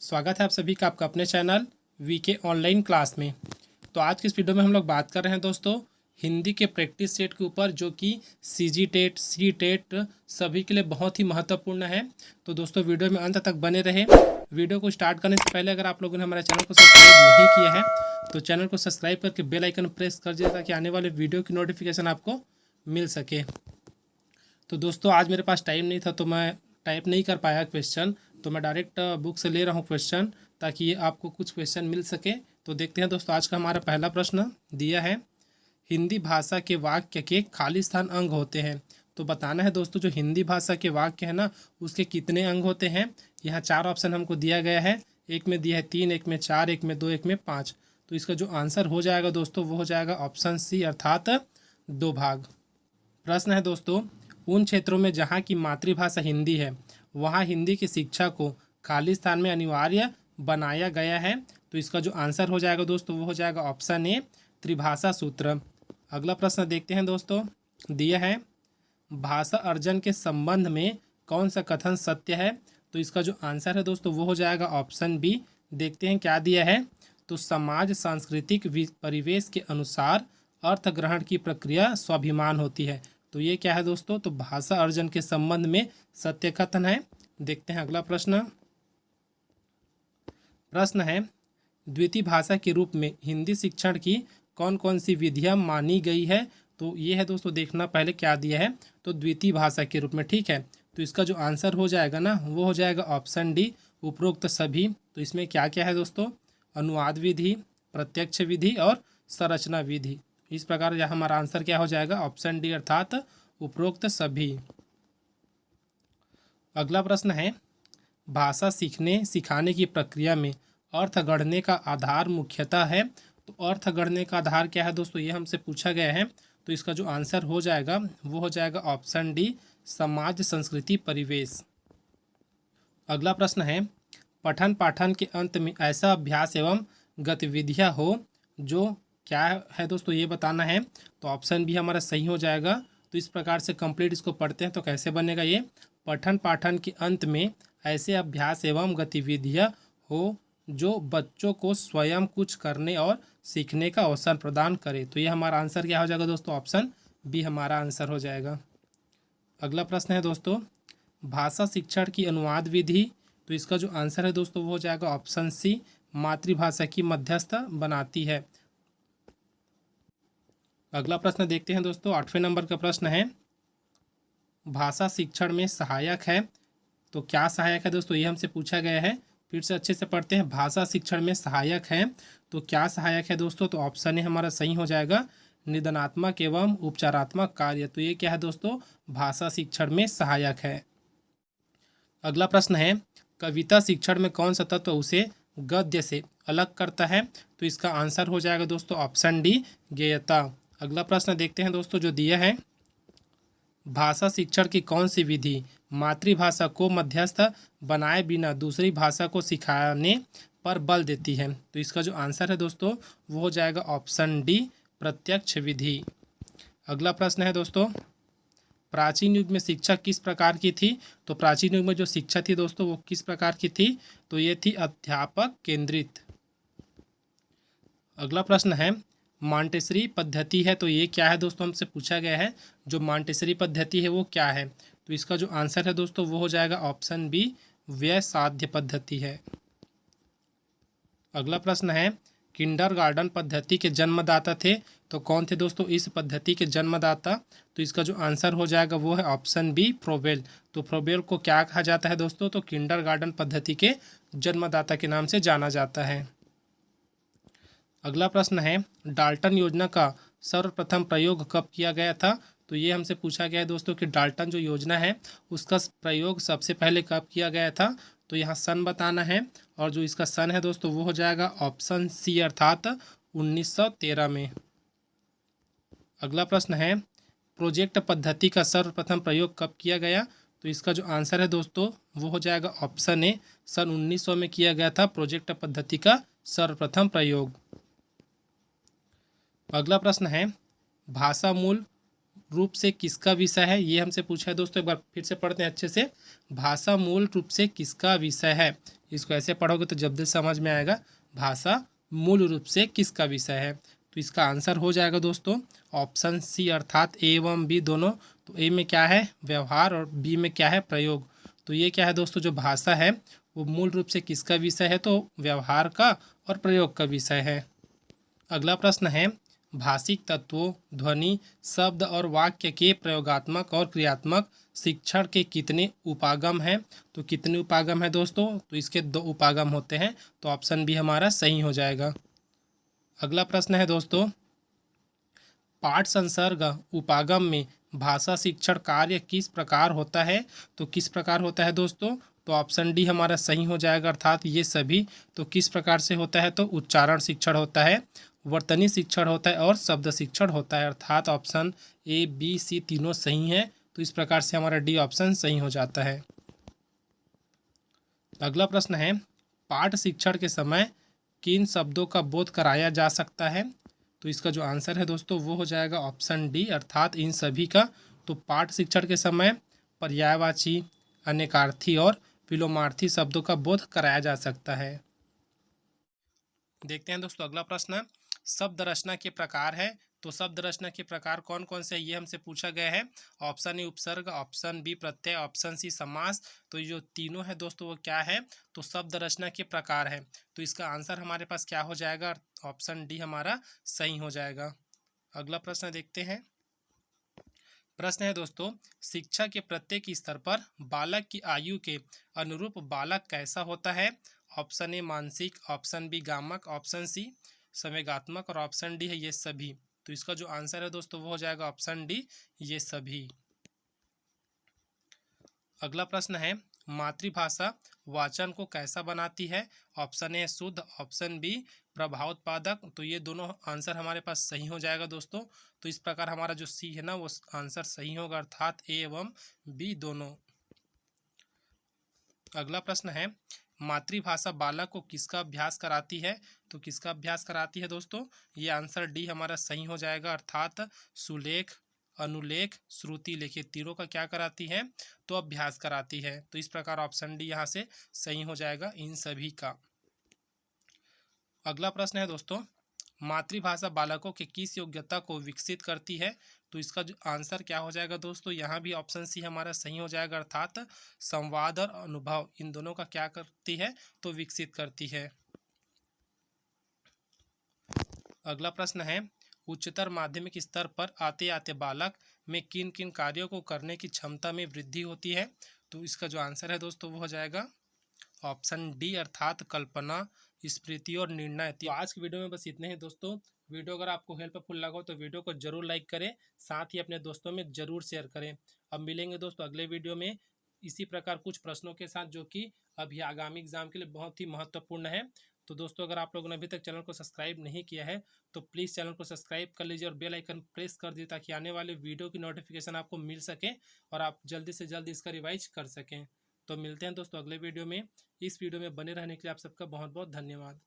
स्वागत है आप सभी का आपका अपने चैनल वीके ऑनलाइन क्लास में। तो आज की इस वीडियो में हम लोग बात कर रहे हैं दोस्तों हिंदी के प्रैक्टिस सेट के ऊपर, जो कि सीजी टेट सी टेट सभी के लिए बहुत ही महत्वपूर्ण है। तो दोस्तों वीडियो में अंत तक बने रहे। वीडियो को स्टार्ट करने से पहले अगर आप लोगों ने हमारे चैनल को सब्सक्राइब नहीं किया है तो चैनल को सब्सक्राइब करके बेल आइकन प्रेस कर दीजिए ताकि आने वाले वीडियो की नोटिफिकेशन आपको मिल सके। तो दोस्तों आज मेरे पास टाइम नहीं था तो मैं टाइप नहीं कर पाया क्वेश्चन, तो मैं डायरेक्ट बुक से ले रहा हूँ क्वेश्चन ताकि आपको कुछ क्वेश्चन मिल सके। तो देखते हैं दोस्तों, आज का हमारा पहला प्रश्न दिया है, हिंदी भाषा के वाक्य के खाली स्थान अंग होते हैं। तो बताना है दोस्तों जो हिंदी भाषा के वाक्य है ना उसके कितने अंग होते हैं। यहाँ चार ऑप्शन हमको दिया गया है, एक में दिया है 3, एक में 4, एक में 2, एक में 5। तो इसका जो आंसर हो जाएगा दोस्तों वो हो जाएगा ऑप्शन सी अर्थात 2 भाग। प्रश्न है दोस्तों, उन क्षेत्रों में जहाँ की मातृभाषा हिंदी है वहाँ हिंदी की शिक्षा को खाली स्थान में अनिवार्य बनाया गया है। तो इसका जो आंसर हो जाएगा दोस्तों वो हो जाएगा ऑप्शन ए त्रिभाषा सूत्र। अगला प्रश्न देखते हैं दोस्तों, दिया है भाषा अर्जन के संबंध में कौन सा कथन सत्य है। तो इसका जो आंसर है दोस्तों वो हो जाएगा ऑप्शन बी। देखते हैं क्या दिया है। तो समाज सांस्कृतिक परिवेश के अनुसार अर्थ ग्रहण की प्रक्रिया स्वाभिमान होती है। तो ये क्या है दोस्तों, तो भाषा अर्जन के संबंध में सत्य कथन है। देखते हैं अगला प्रश्न। प्रश्न है, द्वितीय भाषा के रूप में हिंदी शिक्षण की कौन कौन सी विधियां मानी गई है। तो ये है दोस्तों, देखना पहले क्या दिया है। तो द्वितीय भाषा के रूप में, ठीक है। तो इसका जो आंसर हो जाएगा ना वो हो जाएगा ऑप्शन डी उपरोक्त सभी। तो इसमें क्या क्या है दोस्तों, अनुवाद विधि, प्रत्यक्ष विधि और संरचना विधि। इस प्रकार यह हमारा आंसर क्या हो जाएगा, ऑप्शन डी अर्थात उपरोक्त सभी। अगला प्रश्न है, भाषा सीखने सिखाने की प्रक्रिया में अर्थ गढ़ने का आधार मुख्यतः है। तो अर्थ गढ़ने का आधार क्या है दोस्तों, ये हमसे पूछा गया है। तो इसका जो आंसर हो जाएगा वो हो जाएगा ऑप्शन डी समाज संस्कृति परिवेश। अगला प्रश्न है, पठन पाठन के अंत में ऐसा अभ्यास एवं गतिविधियां हो जो क्या है दोस्तों ये बताना है। तो ऑप्शन बी हमारा सही हो जाएगा। तो इस प्रकार से कंप्लीट इसको पढ़ते हैं तो कैसे बनेगा ये, पठन पाठन के अंत में ऐसे अभ्यास एवं गतिविधियां हो जो बच्चों को स्वयं कुछ करने और सीखने का अवसर प्रदान करे। तो ये हमारा आंसर क्या हो जाएगा दोस्तों, ऑप्शन बी हमारा आंसर हो जाएगा। अगला प्रश्न है दोस्तों, भाषा शिक्षण की अनुवाद विधि। तो इसका जो आंसर है दोस्तों वो हो जाएगा ऑप्शन सी मातृभाषा की मध्यस्थ बनाती है। अगला प्रश्न देखते हैं दोस्तों, 8वें नंबर का प्रश्न है, भाषा शिक्षण में सहायक है। तो क्या सहायक है दोस्तों, ये हमसे पूछा गया है। फिर से अच्छे से पढ़ते हैं, भाषा शिक्षण में सहायक है तो क्या सहायक है दोस्तों। तो ऑप्शन ए हमारा सही हो जाएगा, निदानात्मक एवं उपचारात्मक कार्य। तो ये क्या है दोस्तों, भाषा शिक्षण में सहायक है। अगला प्रश्न है, कविता शिक्षण में कौन सा तत्व उसे गद्य से अलग करता है। तो इसका आंसर हो जाएगा दोस्तों ऑप्शन डी गेयता। अगला प्रश्न देखते हैं दोस्तों जो दिया है, भाषा शिक्षण की कौन सी विधि मातृभाषा को मध्यस्थ बनाए बिना दूसरी भाषा को सिखाने पर बल देती है। तो इसका जो आंसर है दोस्तों वो हो जाएगा ऑप्शन डी प्रत्यक्ष विधि। अगला प्रश्न है दोस्तों, प्राचीन युग में शिक्षा किस प्रकार की थी। तो प्राचीन युग में जो शिक्षा थी दोस्तों वो किस प्रकार की थी, तो ये थी अध्यापक केंद्रित। अगला प्रश्न है, मॉन्टेसरी पद्धति है। तो ये क्या है दोस्तों, हमसे पूछा गया है जो मॉन्टेसरी पद्धति है वो क्या है। तो इसका जो आंसर है दोस्तों वो हो जाएगा ऑप्शन बी व्यय साध्य पद्धति है। अगला प्रश्न है, किंडरगार्टन पद्धति के जन्मदाता थे। तो कौन थे दोस्तों इस पद्धति के जन्मदाता। तो इसका जो आंसर हो जाएगा वो है ऑप्शन बी फ्रोबेल। तो फ्रोबेल को क्या कहा जाता है दोस्तों, तो किंडरगार्टन पद्धति के जन्मदाता के नाम से जाना जाता है। अगला प्रश्न है, डाल्टन योजना का सर्वप्रथम प्रयोग कब किया गया था। तो ये हमसे पूछा गया है दोस्तों कि डाल्टन जो योजना है उसका प्रयोग सबसे पहले कब किया गया था। तो यहाँ सन बताना है और जो इसका सन है दोस्तों वो हो जाएगा ऑप्शन सी अर्थात 1913 में। अगला प्रश्न है, प्रोजेक्ट पद्धति का सर्वप्रथम प्रयोग कब किया गया। तो इसका जो आंसर है दोस्तों वो हो जाएगा ऑप्शन ए सन 1900 में किया गया था प्रोजेक्ट पद्धति का सर्वप्रथम प्रयोग। अगला प्रश्न है, भाषा मूल रूप से किसका विषय है, ये हमसे पूछा है दोस्तों। एक बार फिर से पढ़ते हैं अच्छे से। भाषा मूल रूप से किसका विषय है, इसको ऐसे पढ़ोगे तो जल्दी समझ में आएगा। भाषा मूल रूप से किसका विषय है, तो इसका आंसर हो जाएगा दोस्तों ऑप्शन सी, अर्थात ए एवं बी दोनों। तो ए में क्या है, व्यवहार, और बी में क्या है, प्रयोग। तो ये क्या है दोस्तों, जो भाषा है वो मूल रूप से किसका विषय है, तो व्यवहार का और प्रयोग का विषय है। अगला प्रश्न है, भाषिक तत्वों, ध्वनि, शब्द और वाक्य के प्रयोगात्मक और क्रियात्मक शिक्षण के कितने उपागम हैं। तो कितने उपागम है दोस्तों, तो इसके 2 उपागम होते हैं। तो ऑप्शन बी हमारा सही हो जाएगा। अगला प्रश्न है दोस्तों, पाठ संसर्ग उपागम में भाषा शिक्षण कार्य किस प्रकार होता है। तो किस प्रकार होता है दोस्तों, तो ऑप्शन डी हमारा सही हो जाएगा, अर्थात ये सभी। तो किस प्रकार से होता है, तो उच्चारण शिक्षण होता है, वर्तनी शिक्षण होता है और शब्द शिक्षण होता है, अर्थात ऑप्शन ए बी सी तीनों सही हैं। तो इस प्रकार से हमारा डी ऑप्शन सही हो जाता है। अगला प्रश्न है, पाठ शिक्षण के समय किन शब्दों का बोध कराया जा सकता है। तो इसका जो आंसर है दोस्तों वो हो जाएगा ऑप्शन डी, अर्थात इन सभी का। तो पाठ शिक्षण के समय पर्यायवाची, अनेकार्थी और विलोमार्थी शब्दों का बोध कराया जा सकता है। देखते हैं दोस्तों अगला प्रश्न, शब्द रचना के प्रकार है। तो शब्द रचना के प्रकार कौन कौन से, ये हमसे पूछा गया है। ऑप्शन ए उपसर्ग, ऑप्शन बी प्रत्यय, ऑप्शन सी समास। तो ये जो तीनों है दोस्तों वो क्या है, तो शब्द रचना के प्रकार है। तो इसका आंसर हमारे पास क्या हो जाएगा, ऑप्शन डी हमारा सही हो जाएगा। अगला प्रश्न देखते हैं। प्रश्न है दोस्तों, शिक्षा के प्रत्येक स्तर पर बालक की आयु के अनुरूप बालक कैसा होता है। ऑप्शन ए मानसिक, ऑप्शन बी गामक, ऑप्शन सी संवेगात्मक और ऑप्शन डी है ये सभी। तो इसका जो आंसर है दोस्तों वो हो जाएगा ऑप्शन डी, ये सभी। अगला प्रश्न है, मातृभाषा वाचन को कैसा बनाती है। ऑप्शन ए शुद्ध, ऑप्शन बी प्रभावोत्पादक। तो ये दोनों आंसर हमारे पास सही हो जाएगा दोस्तों। तो इस प्रकार हमारा जो सी है ना वो आंसर सही होगा, अर्थात ए एवं बी दोनों। अगला प्रश्न है, मातृभाषा बालक को किसका अभ्यास कराती है। तो किसका अभ्यास कराती है दोस्तों, ये आंसर डी हमारा सही हो जाएगा, अर्थात सुलेख, अनुलेख, श्रुति लेख, ये तीनों का क्या कराती है, तो अभ्यास कराती है। तो इस प्रकार ऑप्शन डी यहाँ से सही हो जाएगा इन सभी का। अगला प्रश्न है दोस्तों, मातृभाषा बालकों के किस योग्यता को विकसित करती है। तो इसका जो आंसर क्या हो जाएगा दोस्तों, यहाँ भी ऑप्शन सी हमारा सही हो जाएगा, अर्थात संवाद और अनुभव इन दोनों का क्या करती है, तो विकसित करती है। अगला प्रश्न है, उच्चतर माध्यमिक स्तर पर आते आते बालक में किन किन कार्यों को करने की क्षमता में वृद्धि होती है। तो इसका जो आंसर है दोस्तों वो हो जाएगा ऑप्शन डी, अर्थात कल्पना, स्मृति और निर्णय। तो आज की वीडियो में बस इतने ही दोस्तों। वीडियो अगर आपको हेल्पफुल लगा हो तो वीडियो को जरूर लाइक करें, साथ ही अपने दोस्तों में जरूर शेयर करें। अब मिलेंगे दोस्तों अगले वीडियो में इसी प्रकार कुछ प्रश्नों के साथ, जो कि अभी आगामी एग्जाम के लिए बहुत ही महत्वपूर्ण है। तो दोस्तों अगर आप लोगों ने अभी तक चैनल को सब्सक्राइब नहीं किया है तो प्लीज़ चैनल को सब्सक्राइब कर लीजिए और बेल आइकन प्रेस कर दीजिए, ताकि आने वाले वीडियो की नोटिफिकेशन आपको मिल सके और आप जल्दी से जल्दी इसका रिवाइज कर सकें। तो मिलते हैं दोस्तों अगले वीडियो में। इस वीडियो में बने रहने के लिए आप सबका बहुत बहुत धन्यवाद।